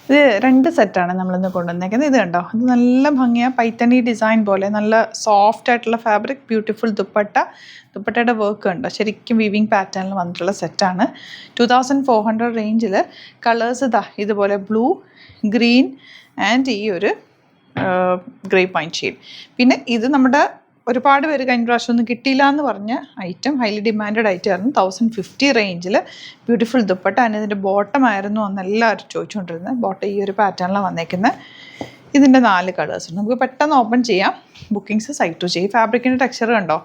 ഇത് 2 സെറ്റാണ് നമ്മളിന്ന് കൊണ്ടുവന്നേക്കുന്നത്. ഇത് കണ്ടോ, ഇത് നല്ല ഭംഗിയാണ്. പൈത്തണി ഡിസൈൻ പോലെ നല്ല സോഫ്റ്റ് ആയിട്ടുള്ള ഫാബ്രിക്, ബ്യൂട്ടിഫുൾ ദുപ്പട്ടയുടെ വർക്ക് കണ്ടോ, ശരിക്കും വീവിങ് പാറ്റേണിൽ വന്നിട്ടുള്ള സെറ്റാണ്. 2400 റേഞ്ചിൽ. കളേഴ്സ് ഇതുപോലെ ബ്ലൂ, ഗ്രീൻ ആൻഡ് ഈ ഒരു ഗ്രേ പൈൻ ഷെയ്ഡ്. പിന്നെ ഇത് നമ്മുടെ ഒരുപാട് പേര് കഴിഞ്ഞ പ്രാവശ്യം ഒന്നും കിട്ടിയില്ല എന്ന് പറഞ്ഞ ഐറ്റം, ഹൈലി ഡിമാൻഡഡ് ഐറ്റം ആയിരുന്നു. 1050 റേഞ്ചിൽ ബ്യൂട്ടിഫുൾ ദുപ്പട്ട. അതിന് ഇതിൻ്റെ ബോട്ടം ആയിരുന്നു അന്ന് എല്ലാവരും ചോദിച്ചുകൊണ്ടിരുന്നത്. ബോട്ടം ഈ ഒരു പാറ്റേണിലാണ് വന്നേക്കുന്നത്. ഇതിൻ്റെ 4 കളേഴ്സ് ഉണ്ട്. നമുക്ക് പെട്ടെന്ന് ഓപ്പൺ ചെയ്യാം. ബുക്കിങ്സ് സൈറ്റ് ടു ചെയ്യും. ഫാബ്രിക്കിൻ്റെ ടെക്സ്ചർ കണ്ടോ,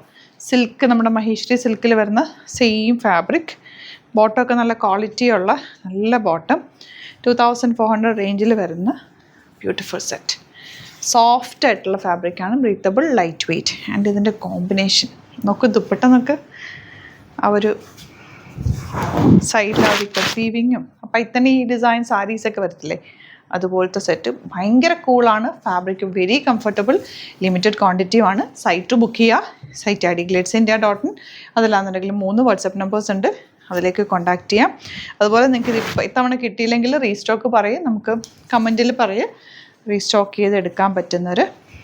സിൽക്ക്, നമ്മുടെ മഹേശ്വരി സിൽക്കിൽ വരുന്ന സെയിം ഫാബ്രിക്. ബോട്ടമൊക്കെ നല്ല ക്വാളിറ്റിയുള്ള നല്ല ബോട്ടം. 2400 റേഞ്ചിൽ വരുന്ന ബ്യൂട്ടിഫുൾ സെറ്റ്. സോഫ്റ്റ് ആയിട്ടുള്ള ഫാബ്രിക്കാണ്, ബ്രീത്തബിൾ, ലൈറ്റ് വെയ്റ്റ്. ആൻഡ് ഇതിൻ്റെ കോമ്പിനേഷൻ നോക്ക്, ദുപ്പട്ട നോക്ക്, ആ ഒരു സൈഡിൽ ആ ഒരു വീവിങ്ങും പൈത്തണി ഡിസൈൻ സാരീസൊക്കെ വരത്തില്ലേ, അതുപോലത്തെ സെറ്റ്. ഭയങ്കര കൂളാണ്. Fabric very comfortable. ലിമിറ്റഡ് ക്വാണ്ടിറ്റിയുമാണ്. സൈറ്റ് ബുക്ക് ചെയ്യുക. Site I D glitzindia.in. അതിലാണെന്നുണ്ടെങ്കിൽ 3 വാട്സപ്പ് നമ്പേഴ്സ് ഉണ്ട്, അതിലേക്ക് കോൺടാക്റ്റ് ചെയ്യാം. അതുപോലെ നിങ്ങൾക്ക് ഇത് ഇത്തവണ കിട്ടിയില്ലെങ്കിൽ റീസ്റ്റോക്ക് പറയും, നമുക്ക് കമൻറ്റിൽ പറയും, റീസ്റ്റോക്ക് ചെയ്ത് എടുക്കാൻ പറ്റുന്നവർ.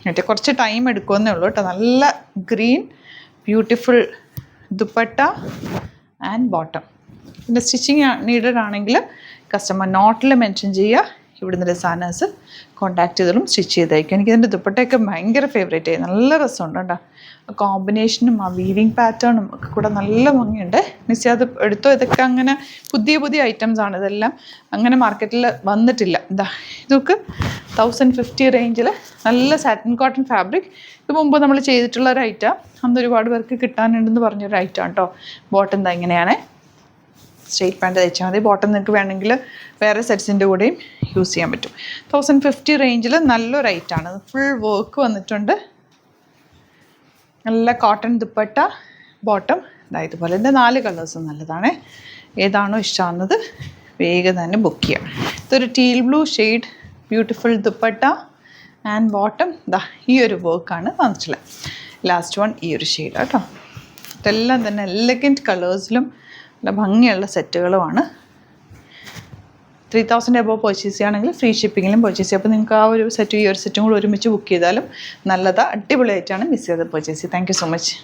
മറ്റേ കുറച്ച് ടൈം എടുക്കുമെന്നേ ഉള്ളൂ കേട്ടോ. നല്ല green beautiful dupatta and bottom. പിന്നെ സ്റ്റിച്ചിങ് നീഡഡ് ആണെങ്കിൽ കസ്റ്റമർ നോട്ടിൽ മെൻഷൻ ചെയ്യുക. ഇവിടുന്ന് ഡിസൈനേഴ്സ് കോൺടാക്ട് ചെയ്തോളും, സ്റ്റിച്ച് ചെയ്തേക്കും. എനിക്കിതിൻ്റെ ദുപ്പട്ടയൊക്കെ ഭയങ്കര ഫേവറേറ്റ് ആയി. നല്ല രസമുണ്ട് കേട്ടോ. കോമ്പിനേഷനും ആ വീവിങ് പാറ്റേണും ഒക്കെ കൂടെ നല്ല ഭംഗിയുണ്ട്. മിസ് ചെയ്യാതെ എടുത്തോ. ഇതൊക്കെ അങ്ങനെ പുതിയ ഐറ്റംസ് ആണ്. ഇതെല്ലാം അങ്ങനെ മാർക്കറ്റിൽ വന്നിട്ടില്ല. ഇതൊക്കെ 1050 റേഞ്ചിൽ നല്ല സാറ്റിൻ കോട്ടൺ ഫാബ്രിക്. ഇത് മുമ്പ് നമ്മൾ ചെയ്തിട്ടുള്ള ഒരു ഐറ്റം. അന്ന് ഒരുപാട് പേർക്ക് കിട്ടാനുണ്ടെന്ന് പറഞ്ഞൊരു ഐറ്റം കേട്ടോ. ബോട്ടം ഇങ്ങനെയാണ്. സ്ട്രെയിറ്റ് പാൻറ്റ് തയ്ച്ചാൽ മതി. ബോട്ടം നിങ്ങൾക്ക് വേണമെങ്കിൽ വേറെ സെറ്റ്സിൻ്റെ കൂടെയും യൂസ് ചെയ്യാൻ പറ്റും. 1050 റേഞ്ചിൽ നല്ലൊരു ഐറ്റമാണ്. ഫുൾ വർക്ക് വന്നിട്ടുണ്ട്. നല്ല കോട്ടൺ ദുപ്പട്ട, ബോട്ടം. ഇതുപോലെ ഇതിൻ്റെ 4 കളേഴ്സും നല്ലതാണ്. ഏതാണോ ഇഷ്ടമാകുന്നത് വേഗം തന്നെ ബുക്ക് ചെയ്യാം. ഇതൊരു teal blue shade, beautiful dupatta and bottom. ഈ ഒരു വർക്കാണ് വന്നിട്ടുള്ളത്. ലാസ്റ്റ് വൺ ഈ ഒരു ഷെയ്ഡ് കേട്ടോ. ഇതെല്ലാം തന്നെ എലഗൻറ്റ് കളേഴ്സിലും നല്ല ഭംഗിയുള്ള സെറ്റുകളുമാണ്. 3000 എബോവ് പർച്ചേസ് ചെയ്യുകയാണെങ്കിൽ ഫ്രീ ഷിപ്പിങ്ങിലും പർച്ചേസ് ചെയ്യും. അപ്പോൾ നിങ്ങൾക്ക് ആ ഒരു സെറ്റും ഈ ഒരു സെറ്റും കൂടി ഒരുമിച്ച് ബുക്ക് ചെയ്താലും നല്ലതാണ്. അടിപൊളിയായിട്ടാണ് മിസ് ചെയ്ത് പർച്ചേസ് ചെയ്യുക. Thank you so much.